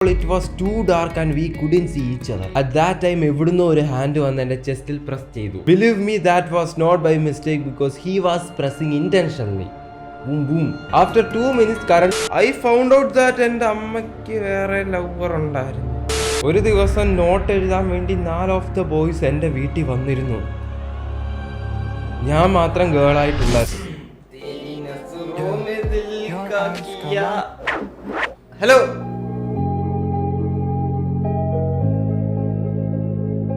It was too dark and we couldn't see each other. At that time, എവിടുന്നോ ഒരു hand വന്ന് എൻ്റെ ചെസ്റ്റിൽ press ചെയ്തു. Believe me, that was not by mistake because he was pressing intentionally. Boom boom. After 2 minutes, I found out that എൻ്റെ അമ്മയ്ക്ക് വേറെ lover ഉണ്ടായിരുന്നു. ഒരു ദിവസം നോട്ട് എഴുതാൻ വേണ്ടി 4 of the boys എൻ്റെ വീട്ടിൽ വന്നിരുന്നു. ഞാൻ മാത്രം ഗേളായിട്ടുള്ള. ഹലോ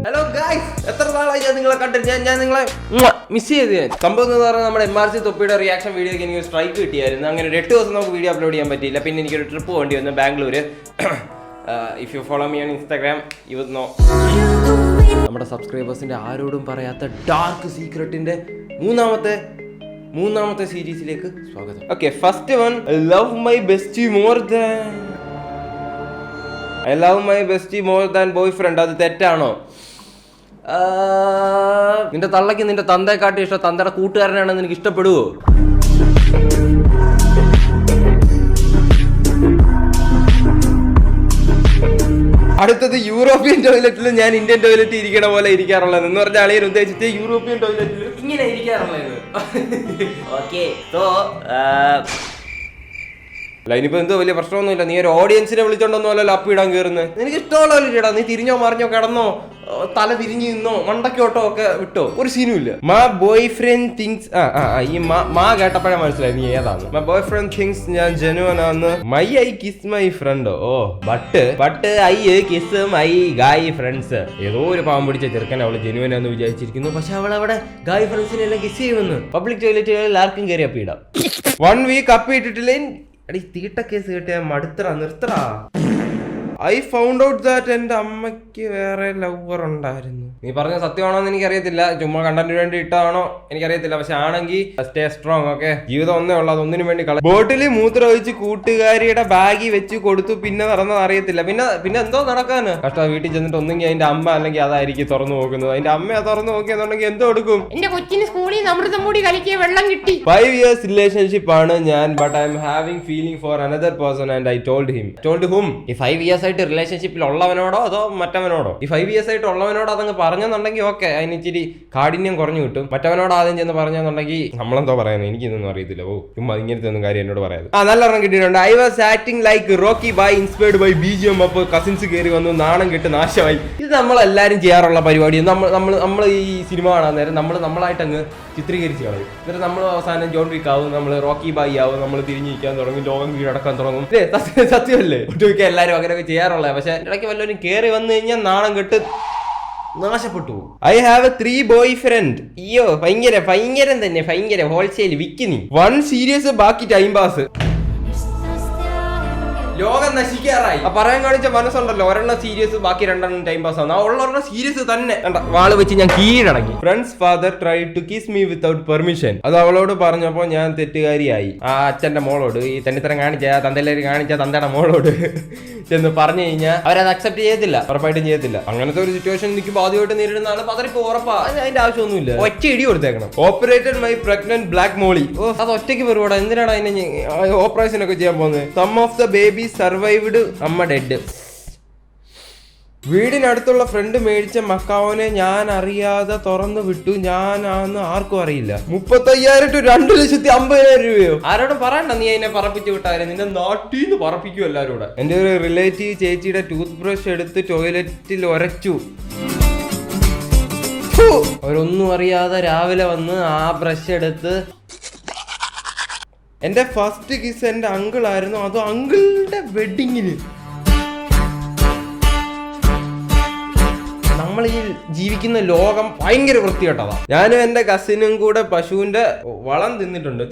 ഹലോ ഗൈസ്, എത്ര നാളായി ഞാൻ നിങ്ങളെ കണ്ടിട്ട് ഞാൻ നിങ്ങളെ മിസ് ചെയ്ത്. സംഭവം എന്ന് പറഞ്ഞാൽ നമ്മുടെ MRC തൊപ്പിയുടെ റിയാക്ഷൻ വീഡിയോക്ക് എനിക്ക് സ്ട്രൈക്ക് കിട്ടിയായിരുന്നു. അങ്ങനെ 8 ദിവസം നമുക്ക് വീഡിയോ അപ്ലോഡ് ചെയ്യാൻ പറ്റിയില്ല. പിന്നെ എനിക്കൊരു ട്രിപ്പ് വേണ്ടി വന്നു Bangalore. If you follow me on Instagram you would know. നമ്മുടെ സബ്സ്ക്രൈബേഴ്സിന്റെ ആരോടും പറയാത്ത ഡാർക്ക് സീക്രട്ടിന്റെ മൂന്നാമത്തെ സീരീസിലേക്ക് സ്വാഗതം. Okay, first one, I love my bestie more than boy friend. അത് തെറ്റാണോ? നിന്റെ തള്ളക്ക് നിന്റെ തന്തയെക്കാട്ടി ഇഷ്ടം തന്തയുടെ കൂട്ടുകാരനാണെന്ന് എനിക്ക് ഇഷ്ടപ്പെടുവോ? അടുത്തത്, യൂറോപ്യൻ ടോയ്ലറ്റിൽ ഞാൻ ഇന്ത്യൻ ടോയ്ലറ്റ് ഇരിക്കണ പോലെ ഇരിക്കാറുള്ളത് എന്ന് പറഞ്ഞ ആളെ ഉദ്ദേശിച്ച് യൂറോപ്യൻ ടോയ്ലറ്റിൽ ഇങ്ങനെ ഇരിക്കാറുള്ളത്. ഓക്കെ, സോ അല്ല, ഇനിയിപ്പോ എന്തോ വലിയ പ്രശ്നമൊന്നുമില്ല. നീ ഒരു ഓഡിയൻസിനെ വിളിച്ചോണ്ടൊന്നുമല്ലോ അപ്പ് ഇടാൻ കയറുന്നത്. നിനക്ക് ഇഷ്ടമുള്ള ചേട്ടാ, നീ തിരിഞ്ഞോ മറിഞ്ഞോ കിടന്നോ തല തിരിഞ്ഞു നിന്നോ മണ്ടക്കോട്ടോ ഒക്കെ വിട്ടോ, ഒരു സീനും ഇല്ല. മാ ബോയ് ഫ്രണ്ട് തിങ്സ്, ഈ മാ കേട്ടപ്പോഴേ മനസ്സിലായി നീ ഏതാണ്. മൈ ബോയ് ഫ്രണ്ട് തിങ്സ് ഞാൻ ജെനുവൻ ആന്ന്. My I kiss my friend. Oh but I kiss my guy friends. ഏതോ ഒരു പാവം പിടിച്ച ചെറുക്കൻ അവള് ജെനുവൻ ആന്ന് വിചാരിച്ചിരിക്കുന്നു. പക്ഷെ അവൾ അവിടെ ഗായ് ഫ്രണ്ട്സിനെ എല്ലാം കിസ് ചെയ്യുമെന്ന്. പബ്ലിക് ടോയ്ലറ്റുകളിൽ ആർക്കും കയറി അപ്പിടാം. 1 week അപ്പി ഇട്ടിട്ടില്ലേ? അടി തീട്ട കേസ് കേട്ടിയ നിർത്തടാ. ഐ ഫൗണ്ട് ഔട്ട് ദാറ്റ് എൻ്റെ അമ്മയ്ക്ക് വേറെ ലവർ ഉണ്ടായിരുന്നു. നീ പറഞ്ഞ സത്യമാണോ എന്ന് എനിക്കറിയത്തില്ല, ചുമ്മാ കണ്ടന്റിന് വേണ്ടി ഇട്ടാണോ എനിക്കറിയത്തില്ല. പക്ഷെ ആണെങ്കിൽ സ്റ്റേ സ്ട്രോങ്. ഓക്കെ, ജീവിതം ഒന്നേ ഉള്ളൂ, അതൊന്നിനു വേണ്ടി ബോട്ടിൽ മൂത്രം ഒഴിച്ച് കൂട്ടുകാരിയുടെ ബാഗിൽ വെച്ച് കൊടുത്തു. പിന്നെ നടന്നത് അറിയത്തില്ല. പിന്നെ എന്തോ നടക്കാന് കഷ്ട. വീട്ടിൽ ചെന്നിട്ട് ഒന്നെങ്കിൽ അതിന്റെ അമ്മ അല്ലെങ്കിൽ അതായിരിക്കും തുറന്നു നോക്കുന്നത്. അതിന്റെ അമ്മ തുറന്നു നോക്കിയെന്നുണ്ടെങ്കിൽ എന്തോ എടുക്കും. എന്റെ കൊച്ചിന് സ്കൂളിൽ അമൃതം മൂടി കലക്കിയ വെള്ളം കിട്ടി. 5 years റിലേഷൻഷിപ്പ് ആണ് ഞാൻ. But I am having feeling for another person and I told him. ഈ 5 years റിലേഷൻഷിപ്പിൽ ഉള്ളവനോടോ അതോ മറ്റവനോടോ? ഈ 5 years ആയിട്ട് ഉള്ളവനോട് അതങ്ങ് പറഞ്ഞെന്നുണ്ടെങ്കിൽ ഓക്കെ, അതിന് ഇച്ചിരി കാഠിന്യം കുറഞ്ഞു കിട്ടും. മറ്റവനോട് ആദ്യം ചെന്ന് പറഞ്ഞെന്നുണ്ടെങ്കിൽ നമ്മളെന്തോ പറയുന്നത് എനിക്കിതൊന്നും അറിയത്തില്ല. ഓ, ചുമ്മാ ഇങ്ങനത്തെ ഒന്നും കാര്യം എന്നോട് പറയാതെ. നല്ലെണ്ണം കിട്ടിയിട്ടുണ്ട്. I was acting like Rocky by inspired by BGM. അപ്പോൾ കസിൻസ് കയറി വന്നു, നാണം കെട്ട് നാശമായി. ഇത് നമ്മളെല്ലാരും ചെയ്യാറുള്ള പരിപാടി. നമ്മൾ ഈ സിനിമ കാണാൻ നേരം നമ്മളായിട്ട് അങ്ങ് ചിത്രീകരിച്ച് കളയും. എന്നിട്ട് നമ്മൾ അവസാനം ജോൺ വിക്ക് ആവും, നമ്മൾ റോക്കി ബൈ ആവും, നമ്മൾ തിരിഞ്ഞിരിക്കാൻ തുടങ്ങും, ലോകം കീഴടക്കാൻ തുടങ്ങും. സത്യമല്ലേ? ഒട്ടുമിക്ക എല്ലാവരും അങ്ങനെയൊക്കെ ചെയ്യാറുള്ള. പക്ഷെ ഇടയ്ക്ക് വല്ലവരും കയറി വന്നു കഴിഞ്ഞാൽ നാണം കെട്ട് നാശപ്പെട്ടു. I have 3 boyfriend. അയ്യോ, ഭയങ്കരം തന്നെ, ഭയങ്കര ഹോൾസെയിൽ വിൽക്കുന്നി. 1 സീരിയസ്, ബാക്കി ടൈം പാസ്. ലോകം നശിക്കാറായി. പറയാൻ കാണിച്ച മനസ്സുണ്ടല്ലോ. ഒരെണ്ണം സീരിയസ്, ബാക്കി 2 ടൈം പാസ് ആണ്. ഉള്ളൊരെണ്ണം സീരിയസ് തന്നെ. വാള് വെച്ച് ഞാൻ കീഴടങ്ങി. Friends father try to kiss me without permission. അത് അവളോട് പറഞ്ഞപ്പോ ഞാൻ തെറ്റുകാരിയായി. ആ അച്ഛന്റെ മോളോട്, ഈ തന്നിത്തരം കാണിച്ച തന്തയുടെ മോളോട് ചെന്ന് പറഞ്ഞു കഴിഞ്ഞാൽ അവരത് അക്സെപ്റ്റ് ചെയ്യത്തില്ല, ഉറപ്പായിട്ടും ചെയ്യത്തില്ല. അങ്ങനത്തെ ഒരു സിറ്റുവേഷൻ എനിക്ക് ആദ്യമായിട്ട് നേരിടുന്ന ആള് പതറിപ്പോ ഉറപ്പാ. അതിന്റെ ആവശ്യമൊന്നുമില്ല. ഒറ്റ ഇടി കൊടുത്തേക്കണം. Operated my pregnant black molly. ഓ, അത് ഒറ്റയ്ക്ക് പെറുപാടാ. എന്തിനാണ് അതിനെ ഓപ്പറേഷൻ ഒക്കെ ചെയ്യാൻ പോകുന്നത്? Some of the baby survived, അമ്മ ഡെഡ്. വീടിനടുത്തുള്ള ഫ്രണ്ട് മേടിച്ച മക്കാവോനെ ഞാൻ അറിയാതെ തുറന്നു വിട്ടു. ഞാനാന്ന് ആർക്കും അറിയില്ല. 35,000 to 2,50,000 രൂപയോ? ആരോടും പറയണ്ട നീ അതിനെ പറപ്പിച്ചു വിട്ടാരെ. നിന്റെ നാട്ടിന്ന് പറപ്പിക്കും എല്ലാരോടും. എന്റെ ഒരു റിലേറ്റീവ് ചേച്ചിയുടെ ടൂത്ത് ബ്രഷ് എടുത്ത് ടോയ്ലറ്റിൽ ഉരച്ചു. അവരൊന്നും അറിയാതെ രാവിലെ വന്ന് ആ ബ്രഷ് എടുത്ത്. എന്റെ ഫസ്റ്റ് കിസ് എന്റെ അങ്കിൾ ആയിരുന്നു. അത് അങ്കിളുടെ വെഡിങ്ങിന്. നമ്മൾ ഈ ജീവിക്കുന്ന ലോകം ഭയങ്കര വൃത്തികെട്ടതാ. ഞാനും എന്റെ കസിനും കൂടെ പശുവിന്റെ വളം തിന്നിട്ടുണ്ട്.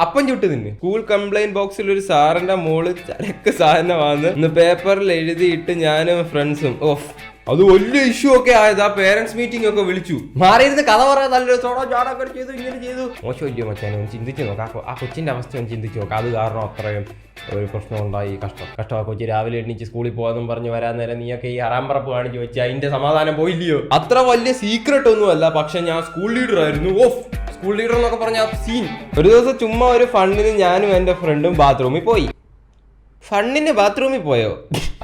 അപ്പം ചുട്ട് തിന്ന്. സ്കൂൾ കംപ്ലൈന്റ് ബോക്സിൽ ഒരു സാറിന്റെ മോള് ചരക്ക് സാധനമാന്ന് ഇന്ന് പേപ്പറിൽ എഴുതിയിട്ട് ഞാനും ഫ്രണ്ട്സും. ഓഫ്, അത് വലിയ ഇഷ്യൂ ഒക്കെ ആയത്. ആ പേരൻസ് മീറ്റിംഗ് ഒക്കെ വിളിച്ചു. മാറിയിരുന്ന് കഥ പറയാൻ നല്ലൊരു ചെയ്തു, ഇങ്ങനെ ചെയ്തു. മോശമില്ലയോ മച്ചാനെ? ചിന്തിച്ചു നോക്കാം. ആ കൊച്ചിന്റെ അവസ്ഥ ഒന്ന് ചിന്തിച്ചു നോക്കാം. അത് കാരണം അത്രയും ഒരു പ്രശ്നം ഉണ്ടായി. കഷ്ടം. കൊച്ചി രാവിലെ എണീച്ച് സ്കൂളിൽ പോകാന്നും പറഞ്ഞ് വരാൻ നേരം നീയൊക്കെ ഈ അറാമ്പറപ്പ് കാണിച്ചു വെച്ച് അതിന്റെ സമാധാനം പോയില്ലയോ? അത്ര വലിയ സീക്രട്ട് ഒന്നും അല്ല. പക്ഷെ ഞാൻ സ്കൂൾ ലീഡർ ആയിരുന്നു. ഓഫ്, സ്കൂൾ ലീഡർ എന്നൊക്കെ പറഞ്ഞ സീൻ. ഒരു ദിവസം ചുമ്മാ ഒരു ഫണ്ണിന് ഞാനും എന്റെ ഫ്രണ്ടും ബാത്റൂമിൽ പോയി. ഫണ്ണിന് ബാത്റൂമിൽ പോയോ?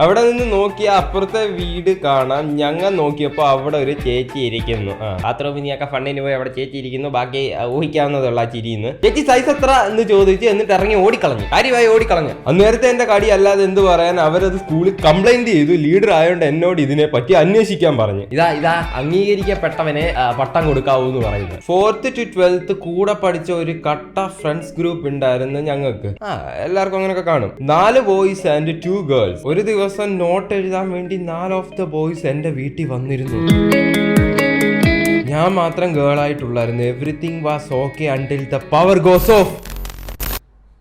അവിടെ നിന്ന് നോക്കിയ അപ്പുറത്തെ വീട് കാണാം. ഞങ്ങൾ നോക്കിയപ്പോ അവിടെ ഒരു ചേച്ചി ഇരിക്കുന്നു. ബാത്റൂമിനൊക്കെ ഫണ്ടിന് പോയി അവിടെ ചേച്ചി ഇരിക്കുന്നു. ബാക്കി ഊഹിക്കാവുന്നതുള്ള ആ ചിരിന്ന്. ചേച്ചി സൈസ് എത്ര എന്ന് ചോദിച്ച് എന്നിട്ട് ഇറങ്ങി ഓടിക്കളഞ്ഞു. കാര്യമായി ഓടിക്കളഞ്ഞു. അന്നേരത്തെ എന്റെ കടി അല്ലാതെ എന്ത് പറയാൻ, അവരത് സ്കൂളിൽ കംപ്ലൈന്റ് ചെയ്തു. ലീഡർ ആയതുകൊണ്ട് എന്നോട് ഇതിനെ പറ്റി അന്വേഷിക്കാൻ പറഞ്ഞു. ഇതാ അംഗീകരിക്കപ്പെട്ടവനെ പട്ടം കൊടുക്കാവൂ എന്ന് പറയുന്നത്. 4th to 12th കൂടെ പഠിച്ച ഒരു കട്ട ഫ്രണ്ട്സ് ഗ്രൂപ്പ് ഉണ്ടായിരുന്നു ഞങ്ങൾക്ക്. എല്ലാവർക്കും അങ്ങനെയൊക്കെ കാണും. 4 ബോയ്സ് ആൻഡ് 2 ഗേൾസ്. ഒരു ദിവസം നോട്ട് എഴുതാൻ വേണ്ടി 4 ഓഫ് ദ ബോയ്സ് എന്റെ വീട്ടിൽ വന്നിരുന്നു. ഞാൻ മാത്രം ഗേൾ ആയിട്ടുള്ളായിരുന്നു. Everything was okay until the power goes off.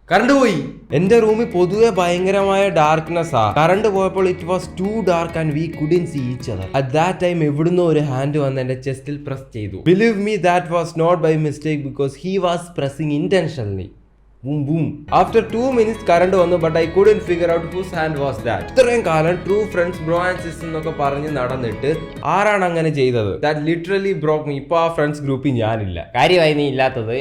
Current പോയി. എന്റെ റൂമിൽ പൊതുവെ ഭയങ്കരമായ ഡാർക്ക്നെസ് ആ. കറണ്ട് പോയപ്പോൾ it was too dark and we couldn't see each other. At that time എവിടുന്നോ ഒരു ഹാൻഡ് വന്ന് എന്റെ ചെസ്റ്റിൽ പ്രസ് ചെയ്തു. Believe me, that was not by mistake because he was pressing intentionally. Boom boom. After 2 minutes കറണ്ട് വന്നു, but I couldn't figure out whose hand was that. ഇത്രയും കാലം true friends bro and sister എന്നൊക്കെ പറഞ്ഞ് നടന്നിട്ട് ആരാണ് അങ്ങനെ ചെയ്തത്? That literally broke me. ഇപ്പൊ ആ ഫ്രണ്ട്സ് ഗ്രൂപ്പിൽ ഞാനില്ല. കാര്യമായി നീ ഇല്ലാത്തത്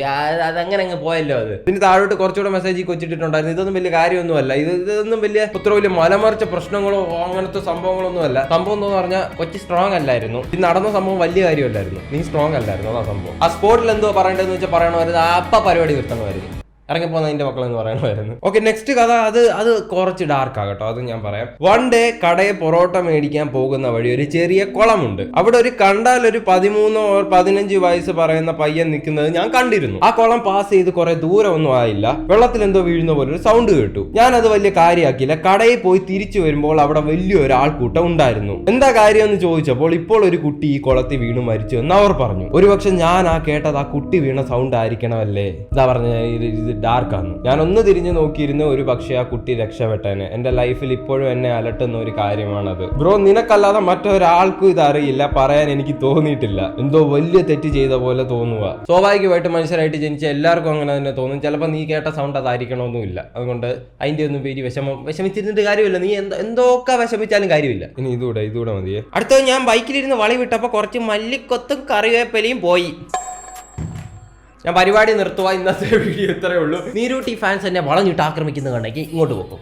അതങ്ങനെ അങ്ങ് പോയല്ലോ. അത് പിന്നെ താഴോട്ട് കുറച്ചുകൂടെ മെസ്സേജ് കൊച്ചിട്ടുണ്ടായിരുന്നു. ഇതൊന്നും വലിയ കാര്യമൊന്നുമല്ല. ഇതൊന്നും വലിയ അത്ര വലിയ മലമറിച്ച പ്രശ്നങ്ങളോ അങ്ങനത്തെ സംഭവങ്ങളൊന്നും അല്ല. സംഭവം എന്ന് പറഞ്ഞാൽ കൊച്ചി സ്ട്രോങ് അല്ലായിരുന്നു. ഇത് നടന്ന സംഭവം വലിയ കാര്യമല്ലായിരുന്നു. നീ സ്ട്രോങ് അല്ലായിരുന്നു. അതാ സംഭവം. ആ സ്പോട്ടിൽ എന്തോ പറയേണ്ടതെന്ന് വെച്ചാൽ പറയണമായിരുന്നു. അപ്പ പരിപാടി നിർത്തണമായിരുന്നു. ഇറങ്ങിപ്പോന്നതിന്റെ മക്കളെന്ന് പറയണമായിരുന്നു. ഓക്കെ, നെക്സ്റ്റ് കഥ അത് കുറച്ച് ഡാർക്ക് ആകട്ടോ. അത് ഞാൻ പറയാം. വൺ ഡേ കടയിൽ പൊറോട്ട മേടിക്കാൻ പോകുന്ന വഴി ഒരു ചെറിയ കുളമുണ്ട്. അവിടെ ഒരു കണ്ടാൽ ഒരു 13 or 15 വയസ്സ് പറയുന്ന പയ്യൻ നിൽക്കുന്നത് ഞാൻ കണ്ടിരുന്നു. ആ കുളം പാസ് ചെയ്ത് കുറെ ദൂരം ഒന്നും ആയില്ല. വെള്ളത്തിൽ എന്തോ വീഴുന്ന പോലെ ഒരു സൗണ്ട് കേട്ടു. ഞാനത് വലിയ കാര്യമാക്കിയില്ല. കടയിൽ പോയി തിരിച്ചു വരുമ്പോൾ അവിടെ വലിയൊരു ആൾക്കൂട്ടം ഉണ്ടായിരുന്നു. എന്താ കാര്യം എന്ന് ചോദിച്ചപ്പോൾ ഇപ്പോൾ ഒരു കുട്ടി ഈ കുളത്തിൽ വീണു മരിച്ചു എന്ന് അവർ പറഞ്ഞു. ഒരുപക്ഷെ ഞാൻ കേട്ടത് ആ കുട്ടി വീണ സൗണ്ട് ആയിരിക്കണമല്ലേ. എന്താ പറഞ്ഞ ഡാർക്കാണ്. ഞാൻ ഒന്ന് തിരിഞ്ഞു നോക്കിയിരുന്ന ഒരു പക്ഷേ ആ കുട്ടി രക്ഷപ്പെട്ടേനെ. എന്റെ ലൈഫിൽ ഇപ്പോഴും എന്നെ അലട്ടുന്ന ഒരു കാര്യമാണത്. ബ്രോ, നിനക്കല്ലാതെ മറ്റൊരാൾക്കും ഇത് അറിയില്ല, പറയാൻ എനിക്ക് തോന്നിയിട്ടില്ല. എന്തോ വലിയ തെറ്റ് ചെയ്ത പോലെ തോന്നുക. സ്വാഭാവികമായിട്ട് മനുഷ്യരായിട്ട് ജനിച്ച എല്ലാവർക്കും അങ്ങനെ തന്നെ തോന്നും. ചിലപ്പോൾ നീ കേട്ട സൗണ്ട് അതായിരിക്കണമെന്നില്ല. അതുകൊണ്ട് അതിന്റെ ഒന്നും പേര് വിഷമിച്ചിരുന്നിട്ട് കാര്യമില്ല. നീ എന്തൊക്കെ വിഷമിച്ചാലും കാര്യമില്ല. ഇനി ഇതൂടെ മതിയേ. അടുത്തത് ഞാൻ ബൈക്കിലിരുന്ന് വളി വിട്ടപ്പോൾ കുറച്ച് മല്ലിക്കൊത്തും കറിവേപ്പിലയും പോയി. ഞാൻ പരിപാടി നിർത്തുക. ഇന്നത്തെ വീഡിയോ ഇത്രയേ ഉള്ളൂ. നീരൂട്ടി ഫാൻസ് എന്നെ വളഞ്ഞിട്ട് ആക്രമിക്കുന്നത് കണ്ടെങ്കിൽ ഇങ്ങോട്ട് പോകും.